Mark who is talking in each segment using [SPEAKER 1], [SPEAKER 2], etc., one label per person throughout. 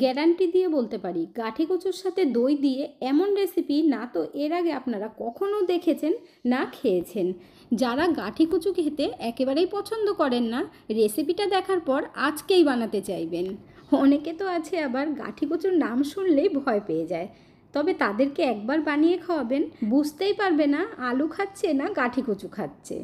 [SPEAKER 1] Guarantee দিয়ে বলতে পারি, গাঠি কচুর সাথে দই দিয়ে এমন রেসিপি না তো এর আগে আপনারা কখনো দেখেছেন না খেয়েছেন। যারা গাঠি কচু খেতে একেবারেই পছন্দ করেন না, রেসিপিটা দেখার পর আজকেই বানাতে চাইবেন। অনেকে তো আছে আবার গাঠি কচুর নাম শুনলেই ভয় পেয়ে যায়, তবে তাদেরকে একবার বানিয়ে খাওয়াবেন, বুঝতেই পারবে না আলু খাচ্ছে না গাঠি কচু খাচ্ছে।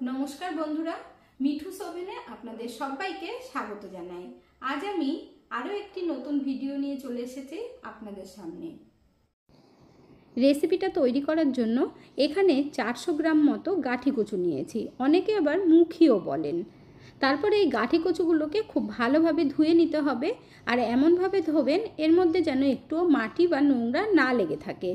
[SPEAKER 1] নমস্কার বন্ধুরা, মিঠুস ওভেনে আপনাদের সবাইকে স্বাগত জানাই। আজ আমি আরও একটি নতুন ভিডিও নিয়ে চলে এসেছি আপনাদের সামনে। রেসিপিটা তৈরি করার জন্য এখানে 400 গ্রাম মতো গাঠি কচু নিয়েছি, অনেকে আবার মুখিও বলেন। তারপরে এই গাঠি কচুগুলোকে খুব ভালোভাবে ধুয়ে নিতে হবে, আর এমনভাবে ধোবেন এর মধ্যে যেন একটুও মাটি বা নোংরা না লেগে থাকে।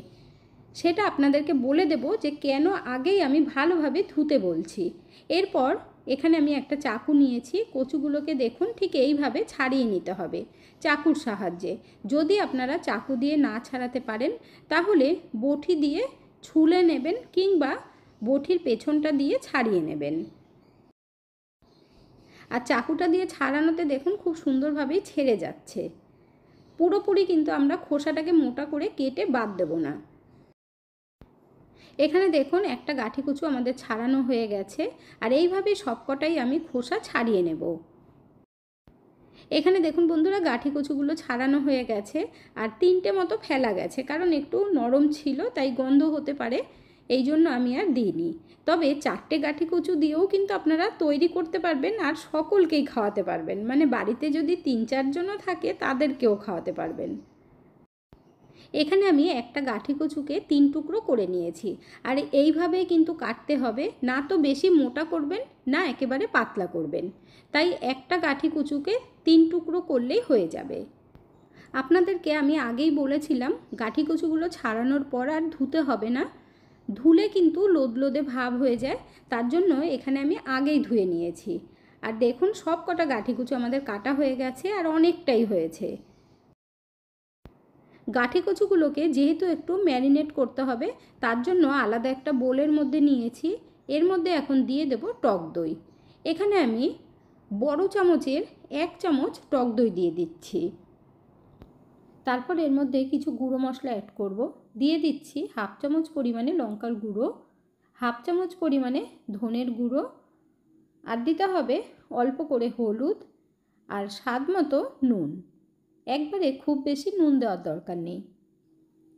[SPEAKER 1] সেটা আপনাদেরকে বলে দেব যে কেন আগেই আমি ভালোভাবে ধুতে বলছি। এরপর এখানে আমি একটা চাকু নিয়েছি, কচুগুলোকে দেখুন ঠিক এইভাবে ছাড়িয়ে নিতে হবে চাকুর সাহায্যে। যদি আপনারা চাকু দিয়ে না ছাড়াতে পারেন তাহলে বটি দিয়ে ছুলে নেবেন, কিংবা বটির পেছনটা দিয়ে ছাড়িয়ে নেবেন। আর চাকুটা দিয়ে ছাড়ানোতে দেখুন খুব সুন্দরভাবেই ছেড়ে যাচ্ছে। পুরোপুরি কিন্তু আমরা খোসাটাকে মোটা করে কেটে বাদ দেব না। এখানে দেখুন একটা গাঠি কচু আমাদের ছাড়ানো হয়ে গেছে, আর এইভাবে সবকটাই আমি খোসা ছাড়িয়ে নেব। এখানে দেখুন বন্ধুরা, গাঠি কচুগুলো ছাড়ানো হয়ে গেছে, আর 3টে মতো ফেলা গেছে, কারণ একটু নরম ছিল তাই গন্ধ হতে পারে, এই জন্য আমি আর দিইনি। তবে 4টে গাঠি কচু দিয়েও কিন্তু আপনারা তৈরি করতে পারবেন, আর সকলকেই খাওয়াতে পারবেন। মানে বাড়িতে যদি 3-4 জনও থাকে তাদেরকেও খাওয়াতে পারবেন। এখানে আমি একটা গাঠি কচুকে 3 টুকরো করে নিয়েছি, আর এইভাবেই কিন্তু কাটতে হবে, না তো বেশি মোটা করবেন না একেবারে পাতলা করবেন। তাই একটা গাঠি কচুকে 3 টুকরো করলেই হয়ে যাবে। আপনাদেরকে আমি আগেই বলেছিলাম গাঠি কচুগুলো ছাড়ানোর পর আর ধুতে হবে না, ধুলে কিন্তু লোদলোদে ভাব হয়ে যায়, তার জন্য এখানে আমি আগেই ধুয়ে নিয়েছি। আর দেখুন সব কটা গাঠি কচু আমাদের কাটা হয়ে গেছে, আর অনেকটাই হয়েছে। গাঠি কচুগুলোকে যেহেতু একটু ম্যারিনেট করতে হবে, তার জন্য আলাদা একটা বোলের মধ্যে নিয়েছি। এর মধ্যে এখন দিয়ে দেব টক দই। এখানে আমি বড় চামচের 1 চামচ টক দই দিয়ে দিচ্ছি। তারপর এর মধ্যে কিছু গুঁড়ো মশলা অ্যাড করব। দিয়ে দিচ্ছি 1/2 চামচ পরিমাণে লঙ্কার গুঁড়ো, 1/2 চামচ পরিমাণে ধনের গুঁড়ো, আর দিতে হবে অল্প করে হলুদ, আর স্বাদ মতো নুন। একবারে খুব বেশি নুন দেওয়ার দরকার নেই।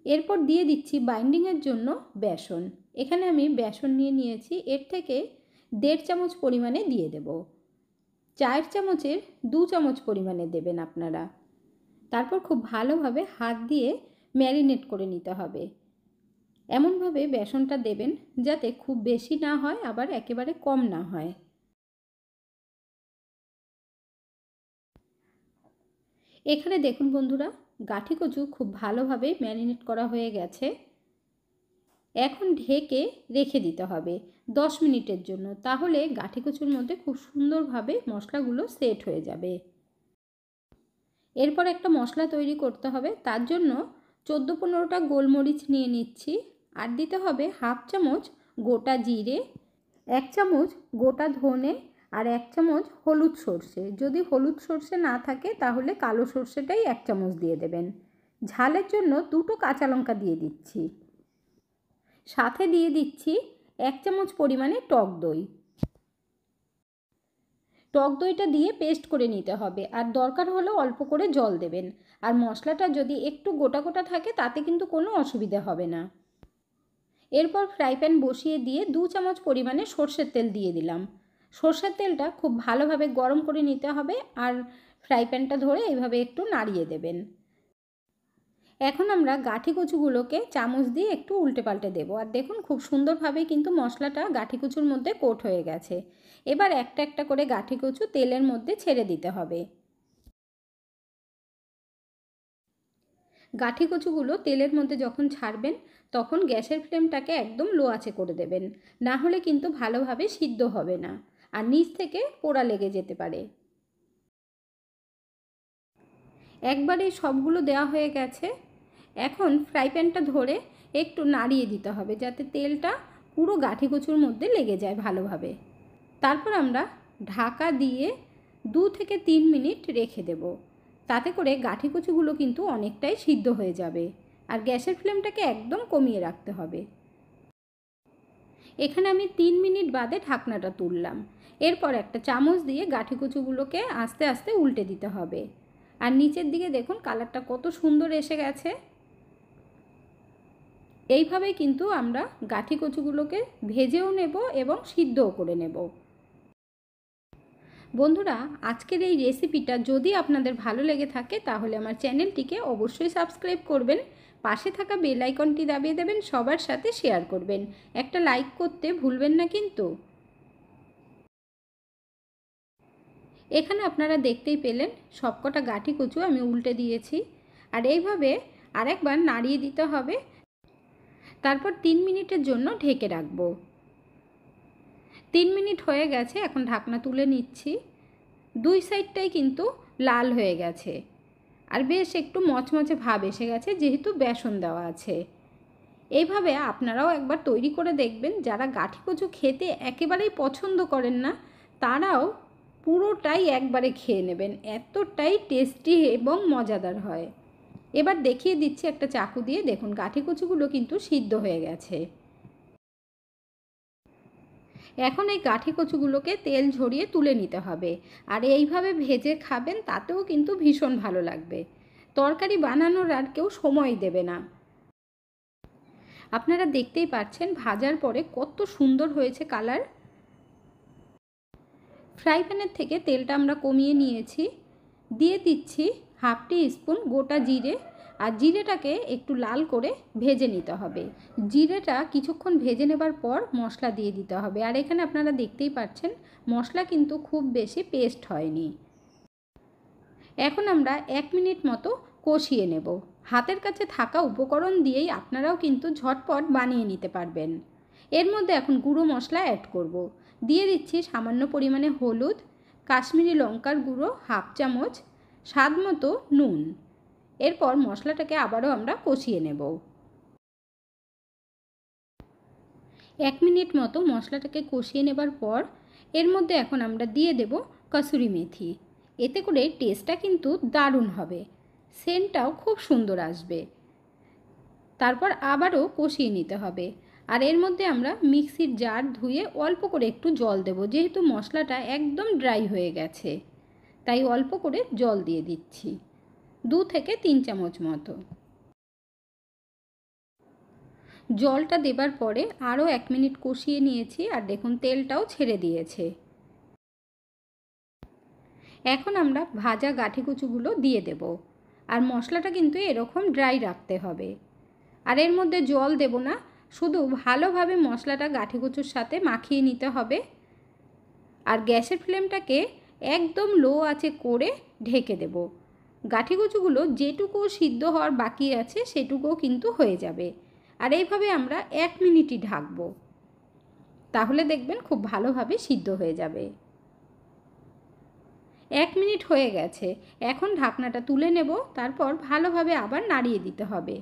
[SPEAKER 1] এরপর দিয়ে দিচ্ছি বাইন্ডিংয়ের জন্য বেসন। এখানে আমি বেসন নিয়েছি, এর থেকে 1.5 চামচ পরিমাণে দিয়ে দেব। 4 চামচের 2 চামচ পরিমাণে দেবেন আপনারা। তারপর খুব ভালোভাবে হাত দিয়ে ম্যারিনেট করে নিতে হবে। এমনভাবে বেসনটা দেবেন যাতে খুব বেশি না হয় আবার একেবারে কম না হয়। এখানে দেখুন বন্ধুরা, গাঠি কচু খুব ভালোভাবে ম্যারিনেট করা হয়ে গেছে। এখন ঢেকে রেখে দিতে হবে 10 মিনিটের জন্য, তাহলে গাঠি কচুর মধ্যে খুব সুন্দরভাবে মশলাগুলো সেট হয়ে যাবে। এরপর একটা মশলা তৈরি করতে হবে, তার জন্য 14-15টা গোলমরিচ নিয়ে নিচ্ছি, আর দিতে হবে 1/2 চামচ গোটা জিরে, 1 চামচ গোটা ধনে, আর 1 চামচ হলুদ সর্ষে। যদি হলুদ সর্ষে না থাকে তাহলে কালো সর্ষেটাই 1 চামচ দিয়ে দেবেন। ঝালের জন্য 2টো কাঁচা লঙ্কা দিয়ে দিচ্ছি। সাথে দিয়ে দিচ্ছি 1 চামচ পরিমাণে টক দই। টক দইটা দিয়ে পেস্ট করে নিতে হবে, আর দরকার হলেও অল্প করে জল দেবেন। আর মশলাটা যদি একটু গোটা গোটা থাকে তাতে কিন্তু কোনো অসুবিধা হবে না। এরপর ফ্রাই প্যান বসিয়ে দিয়ে 2 চামচ পরিমাণে সর্ষের তেল দিয়ে দিলাম। সর্ষের তেলটা খুব ভালোভাবে গরম করে নিতে হবে, আর ফ্রাই প্যানটা ধরে এইভাবে একটু নাড়িয়ে দেবেন। এখন আমরা গাঠি কচুগুলোকে চামচ দিয়ে একটু উল্টে পাল্টে দেবো, আর দেখুন খুব সুন্দরভাবে কিন্তু মশলাটা গাঠি কচুর মধ্যে কোট হয়ে গেছে। এবার একটা একটা করে গাঠি কচু তেলের মধ্যে ছেড়ে দিতে হবে। গাঠি কচুগুলো তেলের মধ্যে যখন ছাড়বেন তখন গ্যাসের ফ্লেমটাকে একদম লো আঁচে করে দেবেন, না হলে কিন্তু ভালোভাবে সিদ্ধ হবে না, আর নিচ থেকে পোড়া লেগে যেতে পারে। একবারে সবগুলো দেওয়া হয়ে গেছে। এখন ফ্রাই প্যানটা ধরে একটু নাড়িয়ে দিতে হবে যাতে তেলটা পুরো গাঠি কচুর মধ্যে লেগে যায় ভালোভাবে। তারপর আমরা ঢাকা দিয়ে 2 থেকে 3 মিনিট রেখে দেব। তাতে করে গাঁঠি কচুগুলো কিন্তু অনেকটাই সিদ্ধ হয়ে যাবে। আর গ্যাসের ফ্লেমটাকে একদম কমিয়ে রাখতে হবে। এখানে আমি 3 মিনিট বাদে ঢাকনাটা তুললাম। এরপর একটা চামচ দিয়ে গাঁঠি কচুগুলোকে আস্তে আস্তে উল্টে দিতে হবে। আর নিচের দিকে দেখুন কালারটা কত সুন্দর এসে গেছে। এইভাবেই কিন্তু আমরা গাঁঠি কচুগুলোকে ভেজেও নেব এবং সিদ্ধও করে নেব। বন্ধুরা, আজকের এই রেসিপিটা যদি আপনাদের ভালো লেগে থাকে তাহলে আমার চ্যানেলটিকে অবশ্যই সাবস্ক্রাইব করবেন, পাশে থাকা বেল আইকনটি দাবিয়ে দেবেন, সবার সাথে শেয়ার করবেন, একটা লাইক করতে ভুলবেন না কিন্তু। এখানে আপনারা দেখতেই পেলেন সবকটা গাঁঠি কচু আমি উল্টে দিয়েছি। আর এইভাবে আরেকবার নাড়িয়ে দিতে হবে। তারপর 3 মিনিটের জন্য ঢেকে রাখবো। 3 মিনিট হয়ে গেছে, এখন ঢাকনা তুলে নিচ্ছি। দুই সাইডটাই কিন্তু লাল হয়ে গেছে আর বেশ একটু মচমচে ভাব এসে গেছে, যেহেতু বেসন দেওয়া আছে। এইভাবে আপনারাও একবার তৈরি করে দেখবেন। যারা গাঁঠি কচু খেতে একেবারেই পছন্দ করেন না তারাও পুরোটাই একবারে খেয়ে নেবেন, এতটাই টেস্টি এবং মজাদার হয়। এবার দেখিয়ে দিচ্ছি একটা চাকু দিয়ে। দেখুন গাঁঠি কচুগুলো কিন্তু সিদ্ধ হয়ে গেছে। এখন এই গাঁঠি কচুগুলোকে তেল ঝরিয়ে তুলে নিতে হবে। আর এইভাবে ভেজে খাবেন, তাতেও কিন্তু ভীষণ ভালো লাগবে। তরকারি বানানোর আর কেউ সময় দেবে না। আপনারা দেখতেই পাচ্ছেন ভাজার পরে কত সুন্দর হয়েছে কালার। ফ্রাই প্যানের থেকে তেলটা আমরা কমিয়ে নিয়েছি। দিয়ে দিচ্ছি 1/2 টিস্পুন গোটা জিরে। আর জিরেটাকে একটু লাল করে ভেজে নিতে হবে। জিরেটা কিছুক্ষণ ভেজে নেবার পর মশলা দিয়ে দিতে হবে। আর এখানে আপনারা দেখতেই পাচ্ছেন মশলা কিন্তু খুব বেশি পেস্ট হয়নি। এখন আমরা 1 মিনিট মতো কষিয়ে নেব। হাতের কাছে থাকা উপকরণ দিয়েই আপনারাও কিন্তু ঝটপট বানিয়ে নিতে পারবেন। এর মধ্যে এখন গুঁড়ো মশলা অ্যাড করব। দিয়ে দিচ্ছি সামান্য পরিমাণে হলুদ, কাশ্মীরি লঙ্কার গুঁড়ো 1/2 চামচ, স্বাদ মতো নুন। এরপর মশলাটাকে আবারও আমরা কষিয়ে নেব। 1 মিনিট মতো মশলাটাকে কষিয়ে নেবার পর এর মধ্যে এখন আমরা দিয়ে দেব কসুরি মেথি। এতে করে টেস্টটা কিন্তু দারুণ হবে, সেন্টটাও খুব সুন্দর আসবে। তারপর আবারও কষিয়ে নিতে হবে। আর এর মধ্যে আমরা মিক্সির জার ধুয়ে অল্প করে একটু জল দেব, যেহেতু মশলাটা একদম ড্রাই হয়ে গেছে, তাই অল্প করে জল দিয়ে দিচ্ছি, 2 থেকে 3 চামচ মতো। জলটা দেবার পরে আরও 1 মিনিট কষিয়ে নিয়েছি। আর দেখুন তেলটাও ছেড়ে দিয়েছে। এখন আমরা ভাজা গাঁঠি কচুগুলো দিয়ে দেব। আর মশলাটা কিন্তু এরকম ড্রাই রাখতে হবে। আর এর মধ্যে জল দেব না, শুধু ভালোভাবে মশলাটা গাঁঠি কচুর সাথে মাখিয়ে নিতে হবে। আর গ্যাসের ফ্লেমটাকে একদম লো আঁচে করে ঢেকে দেব। গাঁঠি কচুগুলো যেটুকু সিদ্ধ হওয়ার বাকি আছে সেটুকুও কিন্তু হয়ে যাবে। আর এইভাবে আমরা 1 মিনিটই ঢাকবো, তাহলে দেখবেন খুব ভালোভাবে সিদ্ধ হয়ে যাবে। 1 মিনিট হয়ে গেছে, এখন ঢাকনাটা তুলে নেব। তারপর ভালোভাবে আবার নাড়িয়ে দিতে হবে।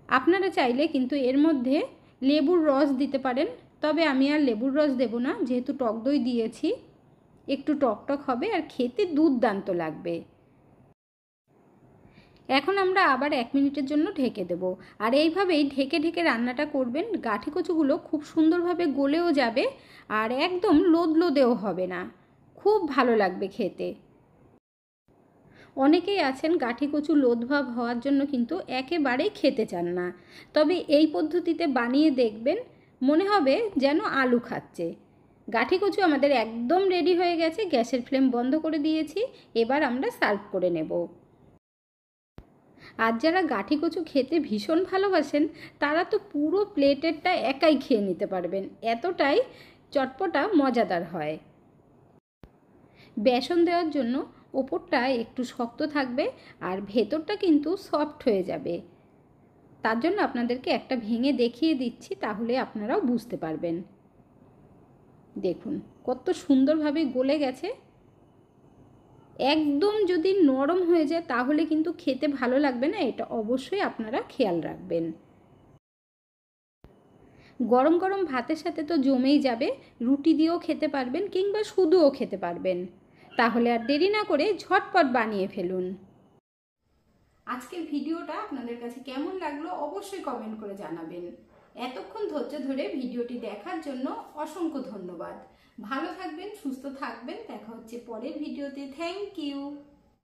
[SPEAKER 1] আপনারা চাইলে কিন্তু এর মধ্যে লেবুর রস দিতে পারেন, তবে আমি আর লেবুর রস দেব না, যেহেতু টক দই দিয়েছি। একটু টকটক হবে আর খেতে দুর্দান্ত লাগবে। এখন আমরা আবার 1 মিনিটের জন্য ঢেকে দেব। আর এইভাবেই ঢেকে ঢেকে রান্নাটা করবেন। গাঁঠি কচুগুলো খুব সুন্দরভাবে গলেও যাবে আর একদম লোদলোদেও হবে না, খুব ভালো লাগবে খেতে। অনেকেই আছেন গাঁঠি কচু লোদভাব হওয়ার জন্য কিন্তু একেবারেই খেতে চান না, তবে এই পদ্ধতিতে বানিয়ে দেখবেন, মনে হবে যেন আলু খাচ্ছে। গাঁঠি কচু আমাদের একদম রেডি হয়ে গেছে। গ্যাসের ফ্লেম বন্ধ করে দিয়েছি। এবার আমরা সার্ভ করে নেব। আর যারা গাঁঠি কচু খেতে ভীষণ ভালোবাসেন তারা তো পুরো প্লেটেরটা একাই খেয়ে নিতে পারবেন, এতটাই চটপটা মজাদার হয়। বেসন দেওয়ার জন্য ওপরটা একটু শক্ত থাকবে আর ভেতরটা কিন্তু সফট হয়ে যাবে। তার জন্য আপনাদেরকে একটা ভেঙে দেখিয়ে দিচ্ছি, তাহলে আপনারাও বুঝতে পারবেন। দেখুন কত সুন্দরভাবে গলে গেছে। একদম যদি নরম হয়ে যায় তাহলে কিন্তু খেতে ভালো লাগবে না, এটা অবশ্যই আপনারা খেয়াল রাখবেন। গরম গরম ভাতের সাথে তো জমেই যাবে, রুটি দিয়েও খেতে পারবেন কিংবা শুধুও খেতে পারবেন। তাহলে আর দেরি না করে ঝটপট বানিয়ে ফেলুন। আজকের ভিডিওটা আপনাদের কাছে কেমন লাগলো অবশ্যই কমেন্ট করে জানাবেন। এতক্ষণ ধৈর্য ধরে ভিডিওটি দেখার জন্য অসংখ্য ধন্যবাদ। ভালো থাকবেন, সুস্থ থাকবেন। দেখা হচ্ছে পরের ভিডিওতে। Thank you.